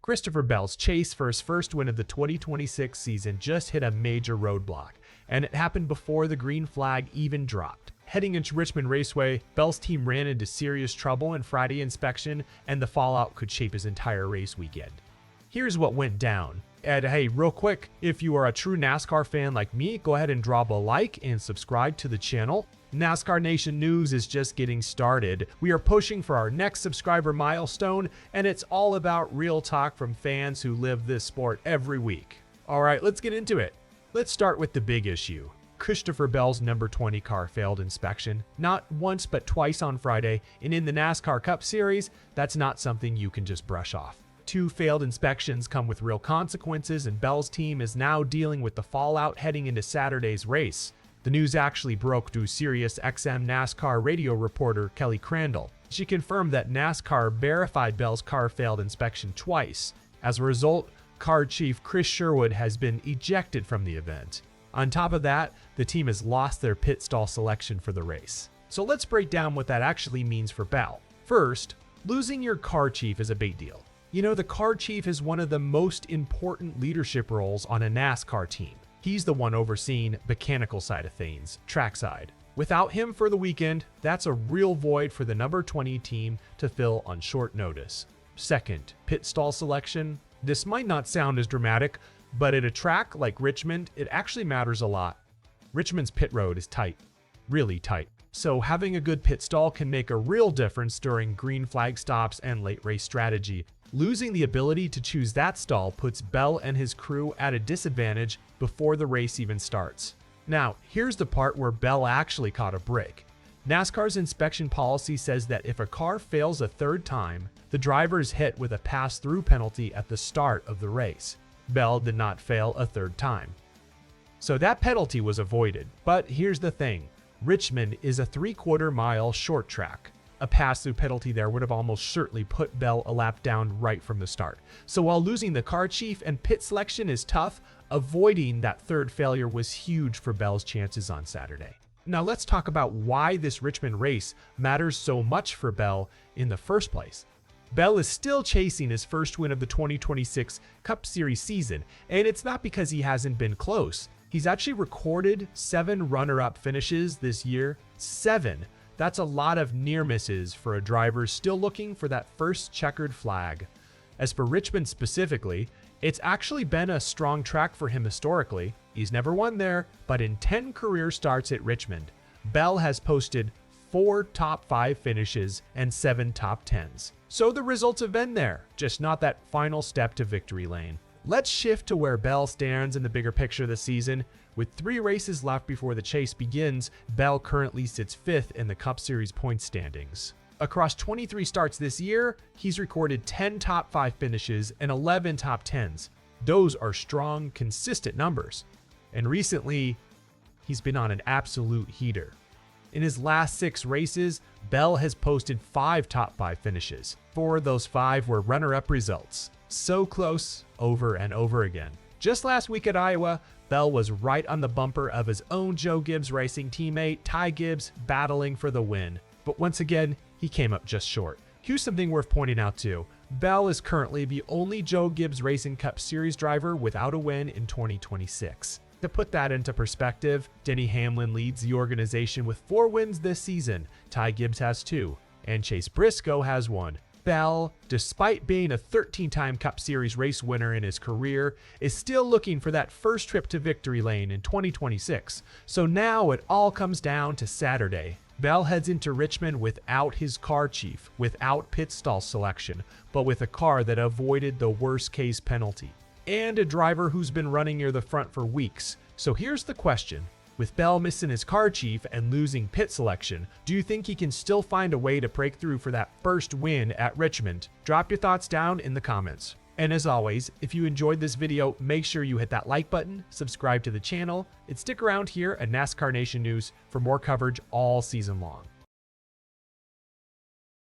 Christopher Bell's Chase for his first win of the 2026 season just hit a major roadblock, and it happened before the green flag even dropped. Heading into Richmond Raceway, Bell's team ran into serious trouble in Friday inspection, and the fallout could shape his entire race weekend. Here's what went down. And hey, real quick, if you are a true NASCAR fan like me, go ahead and drop a like and subscribe to the channel. NASCAR Nation news is just getting started. We are pushing for our next subscriber milestone, and it's all about real talk from fans who live this sport every week. All right, let's get into it. Let's start with the big issue. Christopher Bell's number 20 car failed inspection, not once but twice on Friday, and in the NASCAR Cup Series, that's not something you can just brush off. 2 failed inspections come with real consequences, and Bell's team is now dealing with the fallout heading into Saturday's race. The news actually broke through Sirius XM NASCAR radio reporter Kelly Crandall. She confirmed that NASCAR verified Bell's car failed inspection twice. As a result, car chief Chris Sherwood has been ejected from the event. On top of that, the team has lost their pit stall selection for the race. So let's break down what that actually means for Bell. First, losing your car chief is a big deal. You know, the car chief is one of the most important leadership roles on a NASCAR team. He's the one overseeing the mechanical side of things, trackside. Without him for the weekend, that's a real void for the number 20 team to fill on short notice. Second, pit stall selection. This might not sound as dramatic, but at a track like Richmond, it actually matters a lot. Richmond's pit road is tight, really tight. So having a good pit stall can make a real difference during green flag stops and late race strategy. Losing the ability to choose that stall puts Bell and his crew at a disadvantage before the race even starts. Now, here's the part where Bell actually caught a break. NASCAR's inspection policy says that if a car fails a third time, the driver is hit with a pass-through penalty at the start of the race. Bell did not fail a third time, so that penalty was avoided. But here's the thing. Richmond is a 3/4 mile short track. A pass-through penalty there would have almost certainly put Bell a lap down right from the start. So while losing the car chief and pit selection is tough, avoiding that third failure was huge for Bell's chances on Saturday. Now let's talk about why this Richmond race matters so much for Bell in the first place. Bell is still chasing his first win of the 2026 Cup Series season, and it's not because he hasn't been close. He's actually recorded 7 runner-up finishes this year. 7. That's a lot of near misses for a driver still looking for that first checkered flag. As for Richmond specifically, it's actually been a strong track for him historically. He's never won there, but in 10 career starts at Richmond, Bell has posted 4 top 5 finishes and 7 top 10s. So the results have been there, just not that final step to victory lane. Let's shift to where Bell stands in the bigger picture this season. With 3 races left before the chase begins, Bell currently sits 5th in the Cup Series points standings. Across 23 starts this year, he's recorded 10 top 5 finishes and 11 top 10s. Those are strong, consistent numbers. And recently, he's been on an absolute heater. In his last 6 races, Bell has posted 5 top 5 finishes. 4 of those 5 were runner-up results. So close, over and over again. Just last week at Iowa, Bell was right on the bumper of his own Joe Gibbs Racing teammate Ty Gibbs, battling for the win. But once again, he came up just short. Here's something worth pointing out too. Bell is currently the only Joe Gibbs Racing Cup Series driver without a win in 2026. To put that into perspective, Denny Hamlin leads the organization with 4 wins this season. Ty Gibbs has 2, and Chase Briscoe has 1. Bell, despite being a 13-time Cup Series race winner in his career, is still looking for that first trip to victory lane in 2026. So now it all comes down to Saturday. Bell heads into Richmond without his car chief, without pit stall selection, but with a car that avoided the worst-case penalty, and a driver who's been running near the front for weeks. So here's the question. With Bell missing his car chief and losing pit selection, do you think he can still find a way to break through for that first win at Richmond? Drop your thoughts down in the comments. And as always, if you enjoyed this video, make sure you hit that like button, subscribe to the channel, and stick around here at NASCAR Nation News for more coverage all season long.